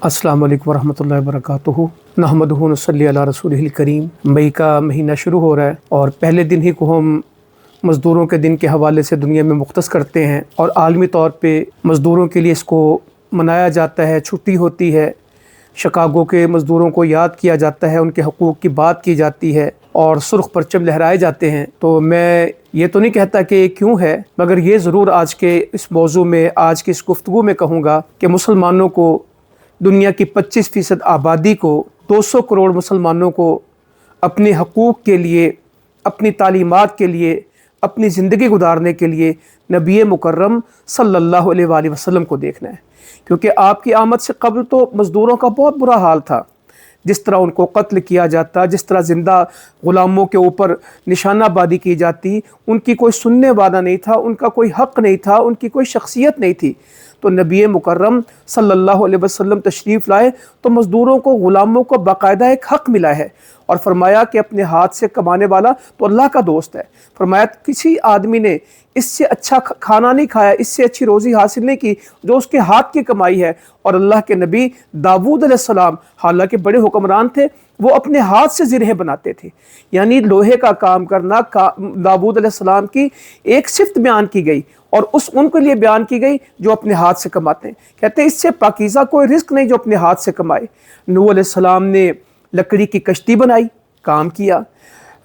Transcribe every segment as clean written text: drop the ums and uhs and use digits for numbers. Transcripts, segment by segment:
अस्सलाम वालेकुम वरहमतुल्लाहि वबरकातुहू। नहमदुहु व नसल्ली अला रसूलिहिल करीम। मई का महीना शुरू हो रहा है और पहले दिन ही को हम मज़दूरों के दिन के हवाले से दुनिया में मुख्तस करते हैं और आलमी तौर पे मज़दूरों के लिए इसको मनाया जाता है, छुट्टी होती है। शिकागो के मज़दूरों को याद किया जाता है, उनके हकूक़ की बात की जाती है और सुर्ख़ परचम लहराए जाते हैं। तो मैं ये तो नहीं कहता कि क्यों है, मगर ये ज़रूर आज के इस मौजू में, आज की इस गुफ्तगू में कहूँगा कि मुसलमानों को, दुनिया की 25% आबादी को, 200 करोड़ मुसलमानों को अपने हकूक़ के लिए, अपनी तालीमात के लिए, अपनी ज़िंदगी गुजारने के लिए नबी मुकर्रम सल्लल्लाहु अलैहि वसल्लम को देखना है। क्योंकि आपकी आमद से कबल तो मज़दूरों का बहुत बुरा हाल था। जिस तरह उनको कत्ल किया जाता, जिस तरह ज़िंदा ग़ुलामों के ऊपर निशानाबादी की जाती, उनकी कोई सुनने वाला नहीं था, उनका कोई हक़ नहीं था, उनकी कोई शख्सियत नहीं थी। तो नबी मुकर्रम सल्लल्लाहु अलैहि वसल्लम तशरीफ़ लाए तो मज़दूरों को, ग़ुलामों को बाकायदा एक हक़ मिला है और फरमाया कि अपने हाथ से कमाने वाला तो अल्लाह का दोस्त है। फरमाया किसी आदमी ने इससे अच्छा खाना नहीं खाया, इससे अच्छी रोज़ी हासिल नहीं की जो उसके हाथ की कमाई है। और अल्लाह के नबी दाऊद अलैहिस्सलाम, हालांकि बड़े हुक्मरान थे, वो अपने हाथ से ज़िरहें बनाते थे, यानी लोहे का काम करना। दाऊद अलैहिस्सलाम की एक सिफ्त बयान की गई और उनके लिए बयान की गई जो अपने हाथ से कमाते हैं। कहते हैं इससे पाकीज़ा कोई रिस्क नहीं जो अपने हाथ से कमाए। नूह अलैहिस्सलाम ने लकड़ी की कश्ती बनाई, काम किया।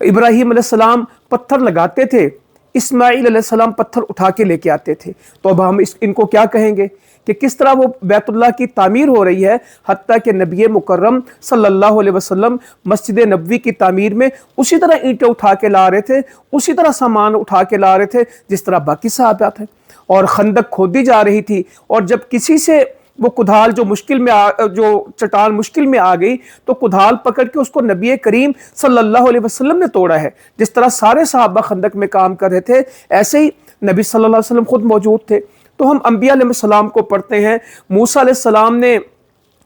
इब्राहीम अलैहिस्सलाम पत्थर लगाते थे, इस्माईल अलैहिस्सलाम पत्थर उठा के लेके आते थे। तो अब हम इनको क्या कहेंगे कि किस तरह वो बैतुल्लाह की तामीर हो रही है। हत्ता कि नबी मुकर्रम सल्लल्लाहु अलैहि वसल्लम मस्जिद नबवी की तामीर में उसी तरह ईंटें उठा के ला रहे थे, उसी तरह सामान उठा के ला रहे थे जिस तरह बाकी सहाबा थे। और खंदक खोदी जा रही थी और जब किसी से वो कुदाल जो चट्टान मुश्किल में आ गई तो कुदाल पकड़ के उसको नबी करीम सल्लल्लाहु अलैहि वसल्लम ने तोड़ा है। जिस तरह सारे सहाबा खंदक में काम कर रहे थे, ऐसे ही नबी सल्लल्लाहु अलैहि वसल्लम खुद मौजूद थे। तो हम अंबिया अलैहिस्सलाम को पढ़ते हैं। मूसा अलैहिस्सलाम ने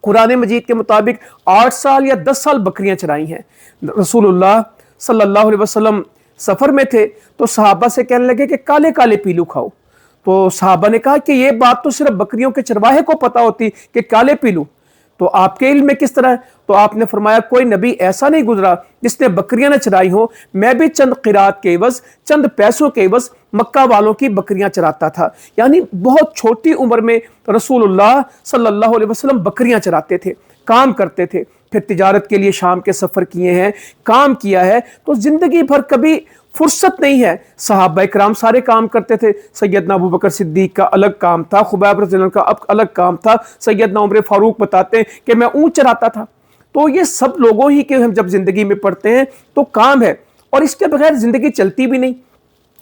कुरान मजीद के मुताबिक 8 साल या 10 साल बकरियां चराई हैं। रसूलुल्लाह सल्लल्लाहु अलैहि वसल्लम सफ़र में थे तो सहाबा से कहने लगे कि काले काले पीलू खाओ। तो सहाबा ने कहा कि ये बात तो सिर्फ बकरियों के चरवाहे को पता होती कि काले पीलू, तो आपके इल्म में किस तरह है? तो आपने फरमाया कोई नबी ऐसा नहीं गुजरा जिसने बकरियां न चराई हो। मैं भी चंद क़िरात के एवज़, चंद पैसों के एवज़ मक्का वालों की बकरियां चराता था। यानी बहुत छोटी उम्र में रसूलुल्लाह सल्लल्लाहु अलैहि वसल्लम बकरियां चराते थे, काम करते थे। फिर तिजारत के लिए शाम के सफ़र किए हैं, काम किया है। तो ज़िंदगी भर कभी फुर्सत नहीं है। सहाबा इकराम सारे काम करते थे। सैयदना अबू बकर सिद्दीक का अलग काम था, खुबैब रज़ियल्लाहु अन्हु का अलग काम था। सैयदना उमर फारूक बताते हैं कि मैं ऊँट चराता था। तो ये सब लोगों ही के हम जब ज़िंदगी में पढ़ते हैं तो काम है, और इसके बगैर ज़िंदगी चलती भी नहीं।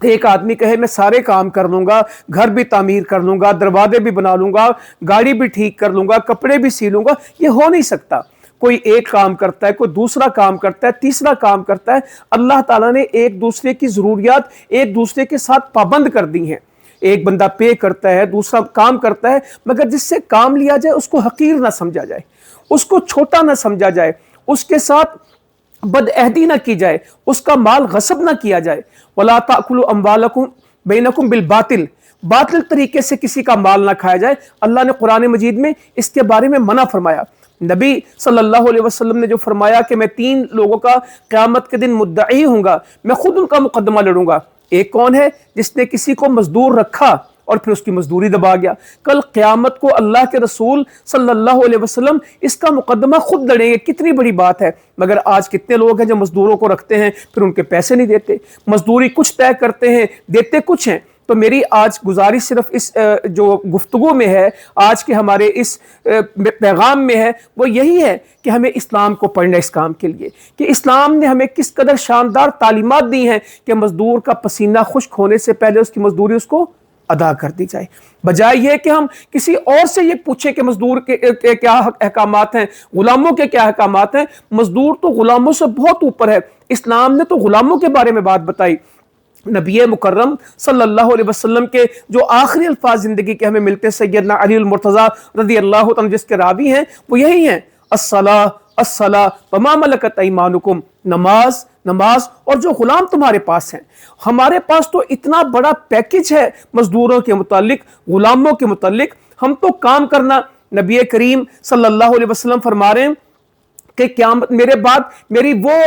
एक आदमी कहे मैं सारे काम कर लूँगा, घर भी तामीर कर लूँगा, दरवाजे भी बना लूँगा, गाड़ी भी ठीक कर लूँगा, कपड़े भी सी लूँगा, ये हो नहीं सकता। कोई एक काम करता है, कोई दूसरा काम करता है, तीसरा काम करता है। अल्लाह ताला ने एक दूसरे की ज़रूरियात एक दूसरे के साथ पाबंद कर दी हैं। एक बंदा पे करता है, दूसरा काम करता है, मगर जिससे काम लिया जाए उसको हकीर ना समझा जाए, उसको छोटा ना समझा जाए, उसके साथ बदअहदी ना की जाए, उसका माल गसब ना किया जाए। वला ताकुलु अम्वालकुम बैनकुम बिल बातिल, बातिल तरीके से किसी का माल ना खाया जाए। अल्लाह ने कुरान मजीद में इसके बारे में मना फरमाया। नबी सल्लल्लाहु अलैहि वसल्लम ने जो फरमाया कि मैं 3 लोगों का क़यामत के दिन मुद्दई हूँगा, मैं खुद उनका मुकदमा लड़ूंगा। एक कौन है? जिसने किसी को मजदूर रखा और फिर उसकी मजदूरी दबा गया। कल क़यामत को अल्लाह के रसूल सल्लल्लाहु अलैहि वसल्लम इसका मुकदमा खुद लड़ेंगे। कितनी बड़ी बात है। मगर आज कितने लोग हैं जो मजदूरों को रखते हैं फिर उनके पैसे नहीं देते, मजदूरी कुछ तय करते हैं, देते कुछ हैं। तो मेरी आज गुजारिश सिर्फ इस जो गुफ्तगू में है, आज के हमारे इस पैगाम में है, वो यही है कि हमें इस्लाम को पढ़ना इस काम के लिए कि इस्लाम ने हमें किस कदर शानदार तालीमात दी हैं कि मजदूर का पसीना खुश्क होने से पहले उसकी मजदूरी उसको अदा कर दी जाए। बजाय ये कि हम किसी और से ये पूछें कि मजदूर के क्या अहकामात हैं, गुलामों के क्या अहकामात हैं। मजदूर तो गुलामों से बहुत ऊपर है। इस्लाम ने तो गुलामों के बारे में बात बताई। नबी मुकर्रम सल्लल्लाहु अलैहि वसल्लम के जो आखिरी अल्फाज ज़िंदगी के हमें मिलते हैं, सैयदना अली मुर्तज़ा रज़ियल्लाहु अन्हु जिसके रावी हैं, वो यही हैं, अस्सला अस्सला वमा मलकत ऐमानुकुम, नमाज नमाज और जो गुलाम तुम्हारे पास हैं। हमारे पास तो इतना बड़ा पैकेज है मजदूरों के मुतालिक, गुलामों के मुतालिक। हम तो काम करना नबी करीम सल्लल्लाहु अलैहि वसल्लम फरमा रहे हैं कि क़यामत मेरे बाद मेरी वो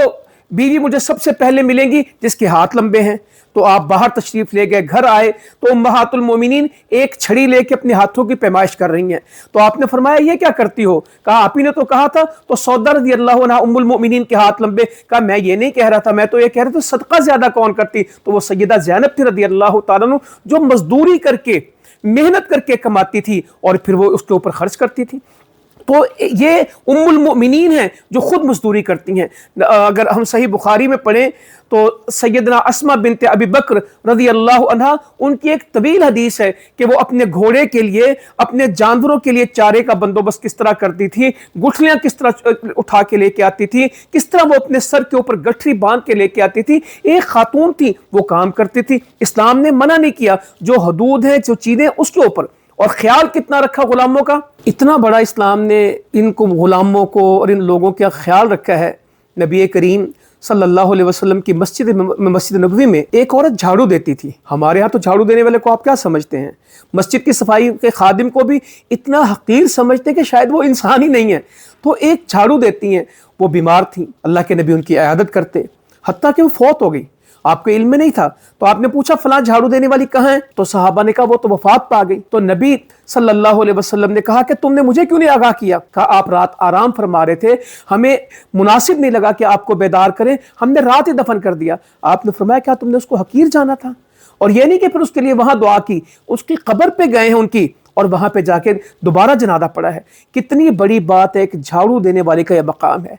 बीवी मुझे सबसे पहले मिलेंगी जिसके हाथ लंबे हैं। तो आप बाहर तशरीफ ले गए, घर आए तो उम्महातुल मोमिनीन एक छड़ी लेके अपने हाथों की पैमाइश कर रही हैं। तो आपने फरमाया ये क्या करती हो? कहा आप ही ने तो कहा था। तो सौदा रज़ी अल्लाह अन्हा उम्मुल मोमिनीन के हाथ लंबे। कहा मैं ये नहीं कह रहा था, मैं तो ये कह रहा था सदका ज्यादा कौन करती? तो वो सैयदा ज़ैनब थी रज़ी अल्लाह तआला अन्हा, जो मजदूरी करके मेहनत करके कमाती थी और फिर वो उसके ऊपर खर्च करती थी। तो ये उम्मुल मोमिनीन हैं जो खुद मजदूरी करती हैं। अगर हम सही बुखारी में पढ़ें तो सैयदना अस्मा बिनते अबी बकर रज़ी अल्लाह अन्हा, उनकी एक तवील हदीस है कि वो अपने घोड़े के लिए, अपने जानवरों के लिए चारे का बंदोबस्त किस तरह करती थी, गुठलियां किस तरह उठा के लेके आती थी, किस तरह वो अपने सर के ऊपर गठरी बांध के लेके आती थी। एक खातून थी, वो काम करती थी। इस्लाम ने मना नहीं किया, जो हदूद है, जो चीजें उसके ऊपर। और ख्याल कितना रखा गुलामों का, इतना बड़ा इस्लाम ने इनको गुलामों को और इन लोगों का ख्याल रखा है। नबी करीम सल्लल्लाहु अलैहि वसल्लम की मस्जिद नबवी में एक औरत झाड़ू देती थी। हमारे यहाँ तो झाड़ू देने वाले को आप क्या समझते हैं? मस्जिद की सफाई के खादिम को भी इतना हकीर समझते हैं कि शायद वो इंसान ही नहीं है। तो एक झाड़ू देती हैं। वो बीमार थी, अल्लाह के नबी उनकी इयादत करते, हत्ता कि वो फौत हो गई। आपको इल्म में नहीं था, तो आपने पूछा फलां झाड़ू देने वाली कहाँ है? तो सहाबा ने कहा वो तो वफात पा गई। तो नबी सल्लल्लाहु अलैहि वसल्लम ने कहा कि तुमने मुझे क्यों नहीं आगाह किया? कहा आप रात आराम फरमा रहे थे, हमें मुनासिब नहीं लगा कि आपको बेदार करें, हमने रात ही दफन कर दिया। आपने फरमाया क्या तुमने उसको हकीर जाना था? और ये नहीं कि फिर उसके लिए वहां दुआ की, उसकी कब्र पे गए हैं उनकी और वहां पे जाके दोबारा जनाजा पड़ा है। कितनी बड़ी बात है, एक झाड़ू देने वाले का यह मकाम है।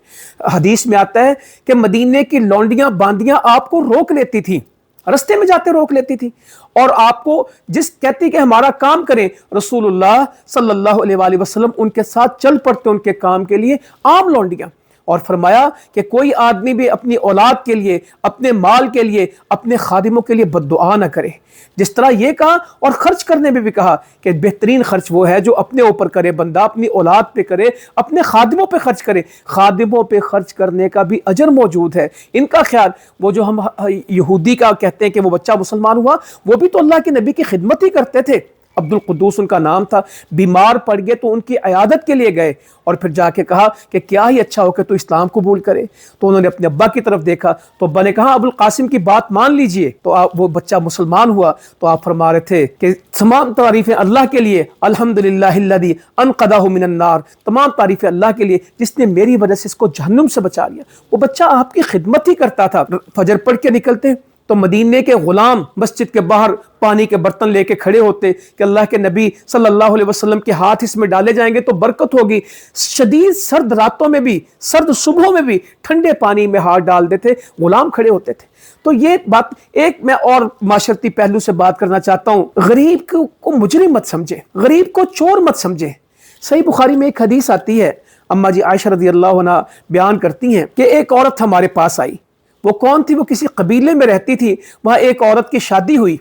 हदीस में आता है कि मदीने की लौंडियां बांदियां आपको रोक लेती थी, रस्ते में जाते रोक लेती थी और आपको जिस कहती कि हमारा काम करें, रसूलुल्लाह सल्लल्लाहु अलैहि वसल्लम उनके साथ चल पड़ते उनके काम के लिए, आम लौंडियां। और फरमाया कि कोई आदमी भी अपनी औलाद के लिए, अपने माल के लिए, अपने खादिमों के लिए बद्दुआ ना करे। जिस तरह ये कहा, और खर्च करने में भी कहा कि बेहतरीन खर्च वो है जो अपने ऊपर करे बंदा, अपनी औलाद पे करे, अपने खादिमों पे खर्च करे। खादिमों पे खर्च करने का भी अजर मौजूद है। इनका ख्याल, वो जो हम यहूदी का कहते हैं कि वो बच्चा मुसलमान हुआ, वो भी तो अल्लाह के नबी की खिदमत ही करते थे। अब्दुल कुद्दूस उनका नाम था। बीमार पड़ गए तो उनकी इयादत के लिए गए और फिर जाके कहा कि क्या ही अच्छा हो कि तो इस्लाम कबूल करे। तो उन्होंने अपने अब्बा की तरफ देखा तो अब्बा ने कहा अबुल कासिम की बात मान लीजिए। तो वो बच्चा मुसलमान हुआ। तो आप फरमा रहे थे कि तमाम तारीफें अल्लाह के लिए, अल्हम्दुलिल्लाहिल्लज़ी अनक़ज़हु मिनन नार, तमाम तारीफें अल्लाह के लिए जिसने मेरी वजह से इसको जहन्नुम से बचा लिया। वो बच्चा आपकी खिदमत ही करता था। फजर पढ़ के निकलते तो मदीने के गुलाम मस्जिद के बाहर पानी के बर्तन लेके खड़े होते कि अल्लाह के नबी सल्लल्लाहु अलैहि वसल्लम के हाथ इसमें डाले जाएंगे तो बरकत होगी। शदीद सर्द रातों में भी, सर्द सुबहों में भी ठंडे पानी में हाथ डाल देते, गुलाम खड़े होते थे। तो ये बात, एक मैं और माशरती पहलू से बात करना चाहता हूँ। गरीब को मुजरिम मत समझे, गरीब को चोर मत समझे। सही बुखारी में एक हदीस आती है, अम्मा जी आयशा रज़ी अल्लाह अन्हा बयान करती हैं कि एक औरत हमारे पास आई। वो कौन थी? वो किसी कबीले में रहती थी। वहां एक औरत की शादी हुई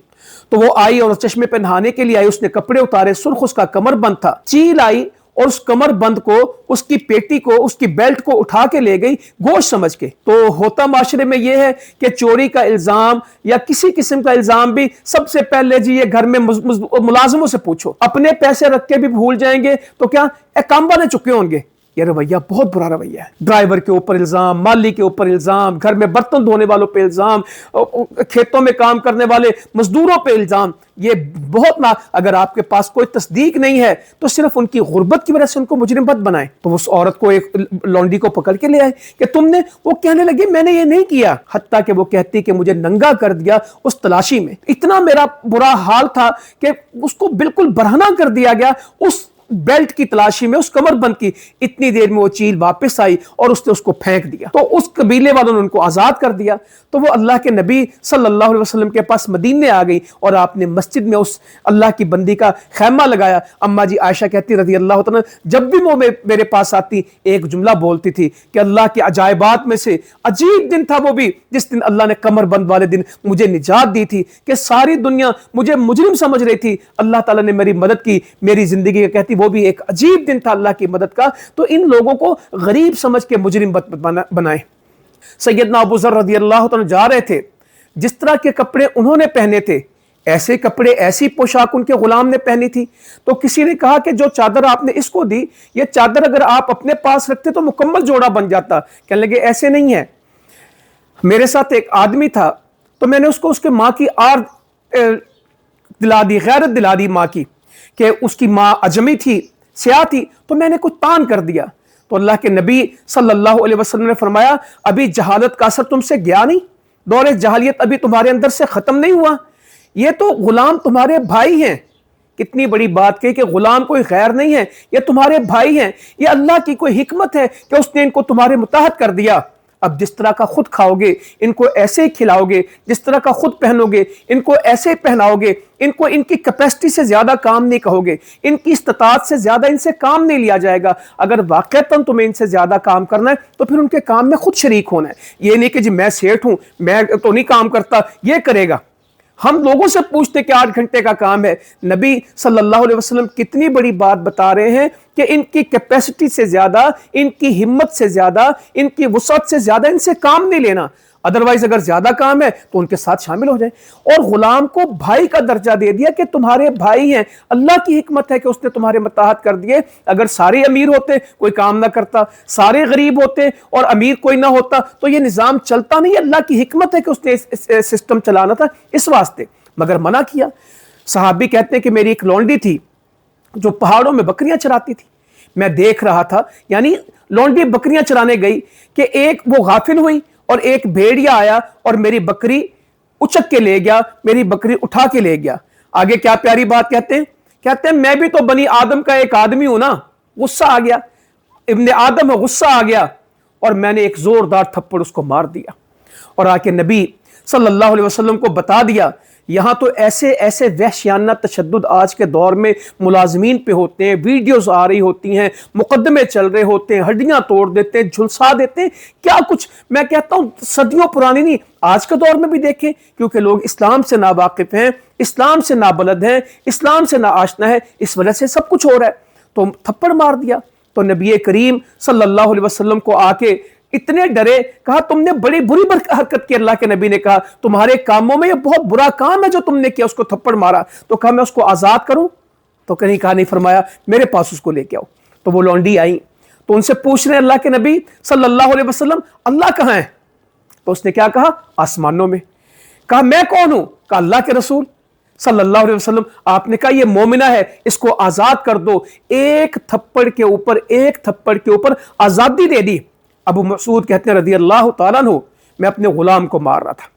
तो वो आई और चश्मे पे नहाने के लिए आई। उसने कपड़े उतारे, सुर्ख उसका कमर बंद था। चील आई और उस कमर बंद को, उसकी पेटी को, उसकी बेल्ट को उठा के ले गई गोश्त समझ के। तो होता माशरे में यह है कि चोरी का इल्जाम या किसी किस्म का इल्जाम भी सबसे पहले जी ये घर में मुलाजिमों से पूछो। अपने पैसे रख के भी भूल जाएंगे तो क्या काम वाले चुके होंगे। ये रवैया बहुत बुरा रवैया है। ड्राइवर के ऊपर इल्जाम, माली के ऊपर इल्जाम, घर में बर्तन धोने वालों पे इल्जाम, खेतों में काम करने वाले मजदूरों पे इल्जाम। ये बहुत ना, अगर आपके पास कोई तस्दीक नहीं है तो सिर्फ उनकी गुर्बत की वजह से उनको मुजरिम मत बनाए। तो उस औरत को, एक लौंडी को पकड़ के ले आए कि तुमने, वो कहने लगी मैंने ये नहीं किया। हत्ता कि वो कहती कि मुझे नंगा कर दिया उस तलाशी में। इतना मेरा बुरा हाल था कि उसको बिल्कुल बरहना कर दिया गया उस बेल्ट की तलाशी में, उस कमरबंद की। इतनी देर में वो चील वापस आई और उसने उसको फेंक दिया। तो उस कबीले वालों ने उनको आजाद कर दिया। तो वो अल्लाह के नबी सल्लल्लाहु अलैहि वसल्लम के पास मदीने आ गई और आपने मस्जिद में उस अल्लाह की बंदी का खैमा लगाया। अम्मा जी आयशा कहती रज़ी अल्लाह तआला, जब भी वो मेरे पास आती एक जुमला बोलती थी कि अल्लाह के अजायबात में से अजीब दिन था वो भी जिस दिन अल्लाह ने कमरबंद वाले दिन मुझे निजात दी थी कि सारी दुनिया मुझे मुजरिम समझ रही थी, अल्लाह ताला ने मेरी मदद की, मेरी जिंदगी का कहती वो भी एक अजीब दिन था अल्लाह की मदद का। तो इन लोगों को गरीब समझ के मुजरिम बनाए। सैयदना अबू ज़र रज़ी अल्लाह तआला जा रहे थे, जिस तरह के कपड़े उन्होंने पहने थे ایسے کپڑے ایسی پوشاک ان کے غلام نے پہنی تھی. تو کسی نے کہا کہ جو چادر آپ نے اس کو دی یہ چادر اگر آپ اپنے پاس رکھتے تو مکمل جوڑا بن جاتا. کہنے لگے ایسے نہیں ہے. میرے ساتھ ایک آدمی تھا تو میں نے اس کو اس کے ماں کی آر دلا دی, غیرت دلا دی ماں کی, کہ اس کی ماں اجمی تھی, سیاہ تھی, تو میں نے کچھ تان کر دیا. تو اللہ کے نبی صلی اللہ علیہ وسلم نے فرمایا ابھی جہالت کا اثر تم سے گیا نہیں, دور جہالیت ابھی تمہارے اندر سے ختم نہیں ہوا. یہ تو غلام تمہارے بھائی ہیں. کتنی بڑی بات کہی کہ غلام کوئی غیر نہیں ہے, یہ تمہارے بھائی ہیں. یہ اللہ کی کوئی حکمت ہے کہ اس نے ان کو تمہارے متحد کر دیا. اب جس طرح کا خود کھاؤ گے ان کو ایسے ہی کھلاؤ گے, جس طرح کا خود پہنو گے ان کو ایسے ہی پہناؤ گے. ان کو ان کی کیپیسٹی سے زیادہ کام نہیں کہو گے, ان کی استطاعت سے زیادہ ان سے کام نہیں لیا جائے گا. اگر واقعتاً تمہیں ان سے زیادہ کام کرنا ہے تو پھر ان کے کام میں خود شریک ہونا ہے. یہ نہیں کہ جی میں سیٹھ ہوں, میں تو نہیں کام کرتا, یہ کرے گا. ہم لوگوں سے پوچھتے کہ 8 گھنٹے کا کام ہے. نبی صلی اللہ علیہ وسلم کتنی بڑی بات بتا رہے ہیں کہ ان کی کیپیسٹی سے زیادہ, ان کی ہمت سے زیادہ, ان کی وسعت سے زیادہ ان سے کام نہیں لینا. ادروائز اگر زیادہ کام ہے تو ان کے ساتھ شامل ہو جائیں. اور غلام کو بھائی کا درجہ دے دیا کہ تمہارے بھائی ہیں. اللہ کی حکمت ہے کہ اس نے تمہارے متحد کر دیے. اگر سارے امیر ہوتے کوئی کام نہ کرتا, سارے غریب ہوتے اور امیر کوئی نہ ہوتا تو یہ نظام چلتا نہیں. اللہ کی حکمت ہے کہ اس نے سسٹم چلانا تھا اس واسطے, مگر منع کیا. صحابی کہتے ہیں کہ میری ایک لونڈی تھی جو پہاڑوں میں بکریاں چراتی تھی. میں دیکھ رہا تھا, یعنی لونڈی بکریاں چرانے گئی کہ ایک وہ غافل ہوئی اور ایک بھیڑیا آیا اور میری بکری اچک کے لے گیا, میری بکری اٹھا کے لے گیا. آگے کیا پیاری بات کہتے ہیں, کہتے ہیں میں بھی تو بنی آدم کا ایک آدمی ہوں نا. غصہ آ گیا, ابن آدم ہے, غصہ آ گیا اور میں نے ایک زوردار تھپڑ اس کو مار دیا. اور آ کے نبی صلی اللہ علیہ وسلم کو بتا دیا. یہاں تو ایسے ایسے وحشیانہ تشدد آج کے دور میں ملازمین پہ ہوتے ہیں, ویڈیوز آ رہی ہوتی ہیں, مقدمے چل رہے ہوتے ہیں, ہڈیاں توڑ دیتے ہیں, جھلسا دیتے ہیں, کیا کچھ. میں کہتا ہوں صدیوں پرانی نہیں, آج کے دور میں بھی دیکھیں, کیونکہ لوگ اسلام سے ناواقف ہیں, اسلام سے نابلد ہیں, اسلام سے ناآشنا ہے, اس وجہ سے سب کچھ ہو رہا ہے. تو تھپڑ مار دیا. تو نبی کریم صلی اللہ علیہ وسلم کو آ کے اتنے ڈرے, کہا تم نے بڑی بری حرکت کی. اللہ کے نبی نے کہا تمہارے کاموں میں یہ بہت برا کام ہے جو تم نے کیا, اس کو تھپڑ مارا. تو کہا میں اس کو آزاد کروں, تو کہیں کہا نہیں, فرمایا میرے پاس اس کو لے کے آؤ. تو وہ لونڈی آئی تو ان سے پوچھ رہے ہیں اللہ کے نبی صلی اللہ علیہ وسلم اللہ کہاں ہے. تو اس نے کیا کہا, آسمانوں میں. کہا میں کون ہوں, کہا اللہ کے رسول صلی اللہ علیہ وسلم. آپ نے کہا یہ مومنہ ہے, اس کو آزاد کر دو. ایک تھپڑ کے اوپر ایک تھپڑ کے اوپر آزادی دے دی. ابو مسعود کہتے ہیں رضی اللہ تعالیٰ عنہ, میں اپنے غلام کو مار رہا تھا.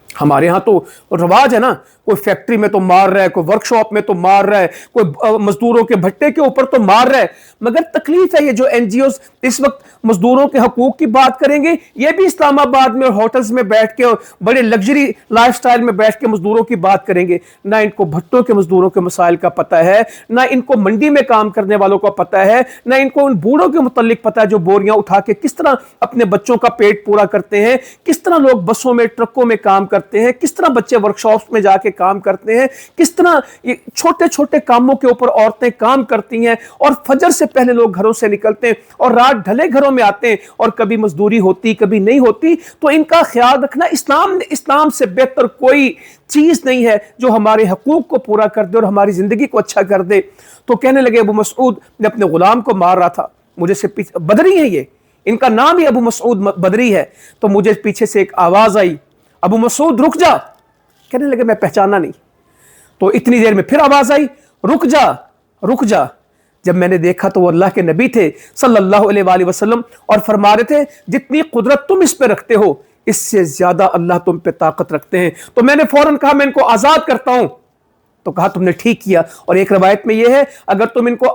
ہمارے ہاں تو رواج ہے نا, کوئی فیکٹری میں تو مار رہا ہے, کوئی ورک شاپ میں تو مار رہا ہے, کوئی مزدوروں کے بھٹے کے اوپر تو مار رہا ہے. مگر تکلیف ہے یہ جو این جی اوز اس وقت مزدوروں کے حقوق کی بات کریں گے, یہ بھی اسلام آباد میں ہوٹلز میں بیٹھ کے اور بڑے لگژری لائف سٹائل میں بیٹھ کے مزدوروں کی بات کریں گے. نہ ان کو بھٹوں کے مزدوروں کے مسائل کا پتہ ہے, نہ ان کو منڈی میں کام کرنے والوں کا پتہ ہے, نہ ان کو ان بوڑھوں کے متعلق پتہ ہے جو بوریاں اٹھا کے کس طرح اپنے بچوں کا پیٹ پورا کرتے ہیں, کس طرح لوگ بسوں میں ٹرکوں میں کام کرتے ہیں, کس طرح بچے ورک شاپس میں جا کے کام کرتے ہیں, کس طرح چھوٹے چھوٹے کاموں کے اوپر عورتیں کام کرتی ہیں, اور فجر سے پہلے لوگ گھروں سے نکلتے ہیں اور رات ڈھلے گھروں میں آتے ہیں, اور کبھی مزدوری ہوتی کبھی نہیں ہوتی. تو ان کا خیال رکھنا, اسلام سے بہتر کوئی چیز نہیں ہے جو ہمارے حقوق کو پورا کر دے اور ہماری زندگی کو اچھا کر دے. تو کہنے لگے ابو مسعود میں اپنے غلام کو مار رہا تھا, مجھے سے پیچھے بدری ہے, یہ ان کا نام ہی ابو مسعود بدری ہے. تو مجھے پیچھے سے ایک آواز آئی, ابو مسعود رک جا. کہنے لگے میں پہچانا نہیں. تو اتنی دیر میں پھر آواز آئی, رک جا رک جا. جب میں نے دیکھا تو وہ اللہ کے نبی تھے صلی اللہ علیہ وآلہ وسلم, اور فرما رہے تھے جتنی قدرت تم اس پہ رکھتے ہو اس سے زیادہ اللہ تم پہ طاقت رکھتے ہیں. تو میں نے فوراً کہا میں ان کو آزاد کرتا ہوں. تو کہا تم نے ٹھیک کیا. اور ایک روایت میں یہ ہے اگر تم ان کو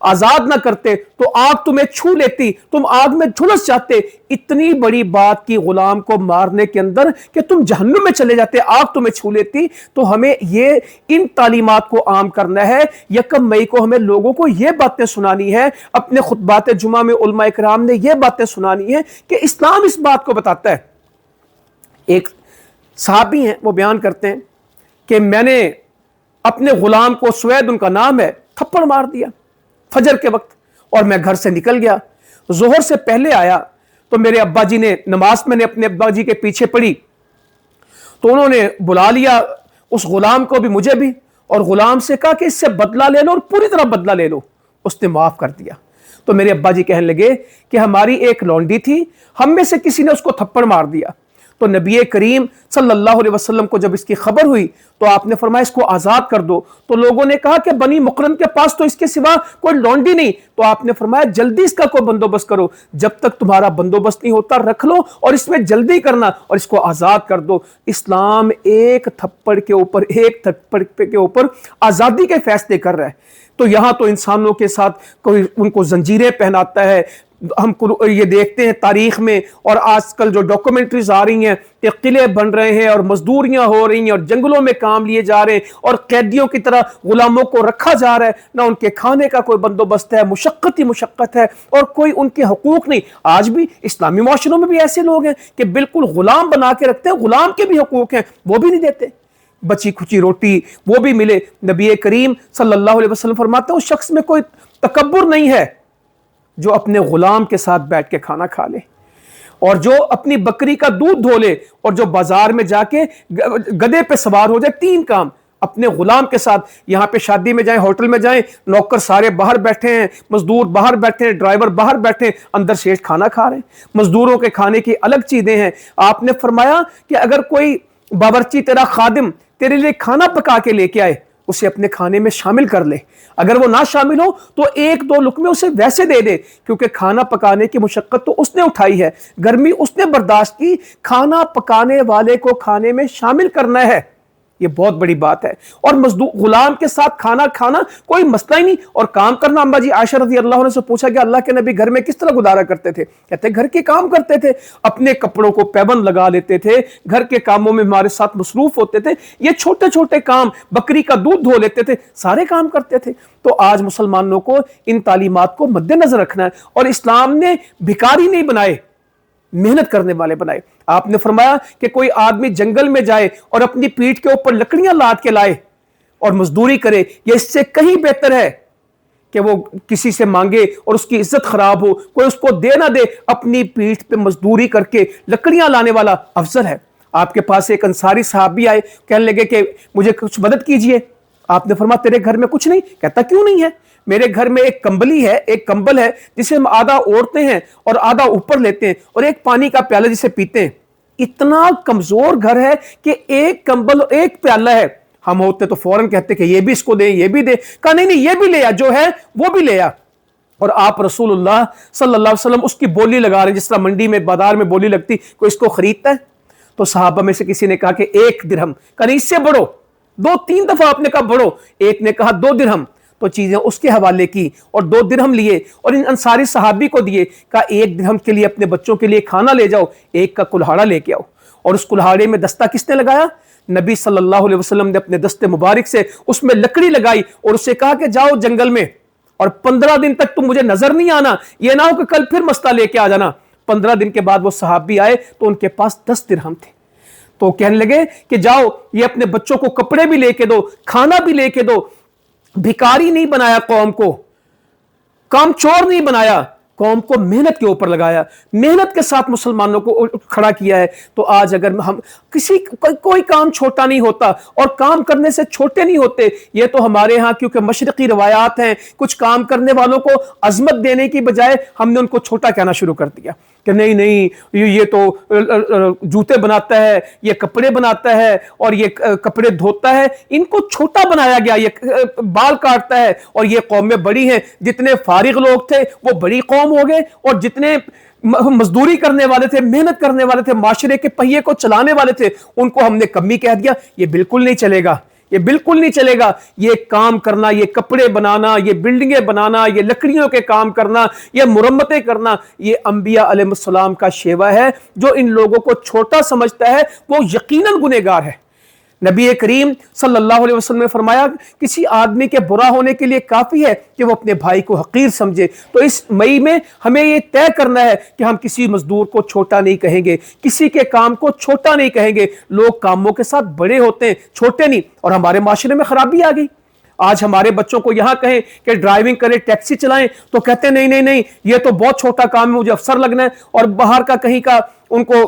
آزاد نہ کرتے تو آگ تمہیں چھو لیتی, تم آگ میں جھلس جاتے. اتنی بڑی بات کی غلام کو مارنے کے اندر کہ تم جہنم میں چلے جاتے, آگ تمہیں چھو لیتی. تو ہمیں یہ ان تعلیمات کو عام کرنا ہے. 1 مئی کو ہمیں لوگوں کو یہ باتیں سنانی ہے, اپنے خطبات جمعہ میں علماء کرام نے یہ باتیں سنانی ہے کہ اسلام اس بات کو بتاتا ہے. ایک صحابی ہیں وہ بیان کرتے ہیں کہ میں نے اپنے غلام کو, سوید ان کا نام ہے, تھپڑ مار دیا فجر کے وقت, اور میں گھر سے نکل گیا. ظہر سے پہلے آیا تو میرے ابا جی نے نماز میں نے اپنے ابا جی کے پیچھے پڑھی, تو انہوں نے بلا لیا اس غلام کو بھی مجھے بھی، اور غلام سے کہا کہ اس سے بدلہ لے لو اور پوری طرح بدلہ لے لو. اس نے معاف کر دیا. تو میرے ابا جی کہنے لگے کہ ہماری ایک لونڈی تھی، ہم میں سے کسی نے اس کو تھپڑ مار دیا. تو نبی کریم صلی اللہ علیہ وسلم کو جب اس کی خبر ہوئی تو آپ نے فرمایا اس کو آزاد کر دو. تو لوگوں نے کہا کہ بنی مقرن کے پاس تو اس کے سوا کوئی لونڈی نہیں. تو آپ نے فرمایا جلدی اس کا کوئی بندوبست کرو، جب تک تمہارا بندوبست نہیں ہوتا رکھ لو اور اس میں جلدی کرنا اور اس کو آزاد کر دو. اسلام ایک تھپڑ کے اوپر آزادی کے فیصلے کر رہا ہے. تو یہاں تو انسانوں کے ساتھ کوئی ان کو زنجیریں پہناتا ہے. ہم یہ دیکھتے ہیں تاریخ میں، اور آج کل جو ڈاکومنٹریز آ رہی ہیں کہ قلعے بن رہے ہیں اور مزدوریاں ہو رہی ہیں اور جنگلوں میں کام لیے جا رہے ہیں اور قیدیوں کی طرح غلاموں کو رکھا جا رہا ہے، نہ ان کے کھانے کا کوئی بندوبست ہے، مشقت ہی مشقت ہے اور کوئی ان کے حقوق نہیں. آج بھی اسلامی معاشروں میں بھی ایسے لوگ ہیں کہ بالکل غلام بنا کے رکھتے ہیں، غلام کے بھی حقوق ہیں وہ بھی نہیں دیتے. بچی کھچی روٹی وہ بھی ملے. نبی کریم صلی اللہ علیہ وسلم فرماتے ہیں اس شخص میں کوئی تکبر نہیں ہے جو اپنے غلام کے ساتھ بیٹھ کے کھانا کھا لے، اور جو اپنی بکری کا دودھ دھو لے، اور جو بازار میں جا کے گدھے پہ سوار ہو جائے. 3 کام اپنے غلام کے ساتھ. یہاں پہ شادی میں جائیں، ہوٹل میں جائیں، نوکر سارے باہر بیٹھے ہیں، مزدور باہر بیٹھے ہیں، ڈرائیور باہر بیٹھے ہیں، اندر سیٹھ کھانا کھا رہے ہیں. مزدوروں کے کھانے کی الگ چیزیں ہیں. آپ نے فرمایا کہ اگر کوئی باورچی تیرا خادم تیرے لیے کھانا پکا کے لے کے آئے اسے اپنے کھانے میں شامل کر لے. اگر وہ نہ شامل ہو تو 1-2 لقمے اسے ویسے دے دے، کیونکہ کھانا پکانے کی مشقت تو اس نے اٹھائی ہے، گرمی اس نے برداشت کی، کھانا پکانے والے کو کھانے میں شامل کرنا ہے. یہ بہت بڑی بات ہے. اور مزدور غلام کے ساتھ کھانا کھانا کوئی مسئلہ ہی نہیں. اور کام کرنا، اماں جی عائشہ رضی اللہ عنہ سے پوچھا کہ اللہ کے نبی گھر میں کس طرح گزارا کرتے تھے؟ کہتے گھر کے کام کرتے تھے، اپنے کپڑوں کو پیبند لگا لیتے تھے، گھر کے کاموں میں ہمارے ساتھ مصروف ہوتے تھے. یہ چھوٹے چھوٹے کام، بکری کا دودھ دھو لیتے تھے، سارے کام کرتے تھے. تو آج مسلمانوں کو ان تعلیمات کو مد نظر رکھنا ہے. اور اسلام نے بھکاری نہیں بنائے، محنت کرنے والے بنائے. آپ نے فرمایا کہ کوئی آدمی جنگل میں جائے اور اپنی پیٹھ کے اوپر لکڑیاں لاد کے لائے اور مزدوری کرے، یہ اس سے کہیں بہتر ہے کہ وہ کسی سے مانگے اور اس کی عزت خراب ہو، کوئی اس کو دے نہ دے. اپنی پیٹھ پہ مزدوری کر کے لکڑیاں لانے والا افضل ہے. آپ کے پاس ایک انصاری صحابی آئے، کہنے لگے کہ مجھے کچھ مدد کیجئے. آپ نے فرمایا تیرے گھر میں کچھ نہیں؟ کہتا کیوں نہیں ہے؟ میرے گھر میں ایک کمبلی ہے، ایک کمبل ہے جسے ہم آدھا اوڑھتے ہیں اور آدھا اوپر لیتے ہیں، اور ایک پانی کا پیالہ جسے پیتے ہیں. اتنا کمزور گھر ہے کہ ایک کمبل ایک پیالہ ہے. ہم ہوتے تو فوراً کہتے کہ یہ بھی اس کو دیں، یہ بھی دیں. کہا نہیں نہیں، یہ بھی لے آ، جو ہے وہ بھی لے آ. اور آپ رسول اللہ صلی اللہ علیہ وسلم اس کی بولی لگا رہے ہیں جس طرح منڈی میں بازار میں بولی لگتی، کوئی اس کو خریدتا ہے؟ تو صحابہ میں سے کسی نے کہا کہ 1 درہم. کہا نہیں، اس سے بڑھو. 2-3 دفعہ آپ نے کہا بڑھو. ایک نے کہا 2 درہم. تو چیزیں اس کے حوالے کی اور 2 درہم لیے اور ان انصاری صحابی کو دیے. کہا 1 درہم کے لیے اپنے بچوں کے لیے کھانا لے جاؤ، 1 کا کلہاڑا لے کے آؤ. اور اس کلہاڑے میں دستہ کس نے لگایا؟ نبی صلی اللہ علیہ وسلم نے اپنے دستے مبارک سے اس میں لکڑی لگائی اور اسے کہا کہ جاؤ جنگل میں اور 15 دن تک تم مجھے نظر نہیں آنا، یہ نہ ہو کہ کل پھر مسئلہ لے کے آ جانا. 15 دن کے بعد وہ صحابی آئے تو ان کے پاس 10 درہم تھے. تو کہنے لگے کہ جاؤ یہ اپنے بچوں کو کپڑے بھی لے کے دو، کھانا بھی لے کے دو. بھکاری نہیں بنایا قوم کو، کام چور نہیں بنایا، قوم کو محنت کے اوپر لگایا، محنت کے ساتھ مسلمانوں کو کھڑا کیا ہے. تو آج اگر ہم کوئی کام چھوٹا نہیں ہوتا اور کام کرنے سے چھوٹے نہیں ہوتے. یہ تو ہمارے ہاں کیونکہ مشرقی روایات ہیں، کچھ کام کرنے والوں کو عظمت دینے کی بجائے ہم نے ان کو چھوٹا کہنا شروع کر دیا کہ نہیں نہیں یہ تو جوتے بناتا ہے، یہ کپڑے بناتا ہے اور یہ کپڑے دھوتا ہے. ان کو چھوٹا بنایا گیا، یہ بال کاٹتا ہے اور یہ قومیں بڑی ہیں. جتنے فارغ لوگ تھے وہ بڑی قوم ہو گئے، اور جتنے مزدوری کرنے والے تھے، محنت کرنے والے تھے، معاشرے کے پہیے کو چلانے والے تھے، ان کو ہم نے کمی کہہ دیا. یہ بالکل نہیں چلے گا، یہ بالکل نہیں چلے گا. یہ کام کرنا، یہ کپڑے بنانا، یہ بلڈنگیں بنانا، یہ لکڑیوں کے کام کرنا، یہ مرمتیں کرنا، یہ انبیاء علیہ السلام کا شیوا ہے. جو ان لوگوں کو چھوٹا سمجھتا ہے وہ یقیناً گنہگار ہے. نبی کریم صلی اللہ علیہ وسلم نے فرمایا کسی آدمی کے برا ہونے کے لیے کافی ہے کہ وہ اپنے بھائی کو حقیر سمجھے. تو اس مئی میں ہمیں یہ طے کرنا ہے کہ ہم کسی مزدور کو چھوٹا نہیں کہیں گے، کسی کے کام کو چھوٹا نہیں کہیں گے. لوگ کاموں کے ساتھ بڑے ہوتے ہیں، چھوٹے نہیں. اور ہمارے معاشرے میں خرابی آ گئی. آج ہمارے بچوں کو یہاں کہیں کہ ڈرائیونگ کریں، ٹیکسی چلائیں، تو کہتے ہیں نہیں نہیں نہیں، یہ تو بہت چھوٹا کام ہے، مجھے افسر لگنا ہے. اور باہر کا کہیں کا ان کو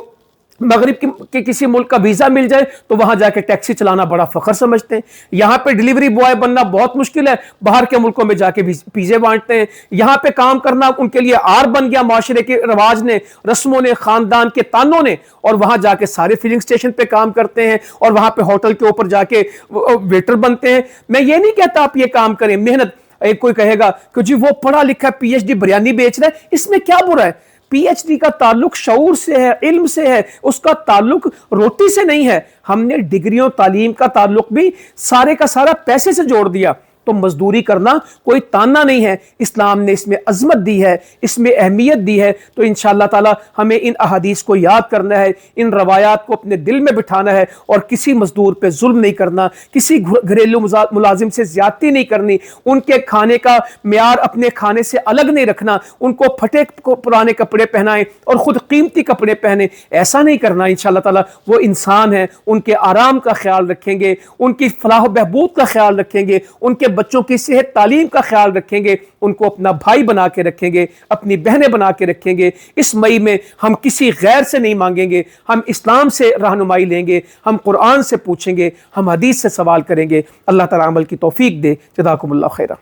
मगरिब के किसी मुल्क का वीज़ा मिल जाए तो वहां जाके टैक्सी चलाना बड़ा फख्र समझते हैं। यहाँ पे डिलीवरी बॉय बनना बहुत मुश्किल है, बाहर के मुल्कों में जाके पिज़्ज़े बांटते हैं। यहाँ पे काम करना उनके लिए आर बन गया, माशरे के रवाज ने, रस्मों ने, खानदान के तानों ने, और वहां जाके सारे फिलिंग स्टेशन पे काम करते हैं और वहां पे होटल के ऊपर जाके वेटर बनते हैं। मैं ये नहीं कहता आप ये काम करें, मेहनत। एक कोई कहेगा कि जी वो पढ़ा लिखा पीएचडी बिरयानी बेच रहा है, इसमें क्या बुरा है? पीएचडी का ताल्लुक शऊर से है, इल्म से है, उसका ताल्लुक रोटी से नहीं है। हमने डिग्रियों तालीम का ताल्लुक भी सारे का सारा पैसे से जोड़ दिया। तो मजदूरी करना कोई ताना नहीं है, इस्लाम ने इसमें अजमत दी है, इसमें अहमियत दी है। तो इंशाअल्लाह ताला हमें इन अहादीस को याद करना है, इन रवायात को अपने दिल में बिठाना है और किसी मजदूर पे जुल्म नहीं करना, किसी घरेलू मुलाजिम से ज्यादती नहीं करनी, उनके खाने का म्यार अपने खाने से अलग नहीं रखना, उनको फटे पुराने कपड़े पहनाएं और खुद कीमती कपड़े पहने, ऐसा नहीं करना। इंशाअल्लाह ताला वो इंसान है, उनके आराम का ख्याल रखेंगे, उनकी फलाह बहबूद का ख्याल रखेंगे, उनके बच्चों की सेहत तालीम का ख्याल रखेंगे, उनको अपना भाई बना के रखेंगे, अपनी बहनें बना के रखेंगे। इस मई में हम किसी गैर से नहीं मांगेंगे, हम इस्लाम से रहनुमाई लेंगे, हम कुरान से पूछेंगे, हम हदीस से सवाल करेंगे। अल्लाह ताला अमल की तौफीक दे। जज़ाकुमुल्लाह खैरा।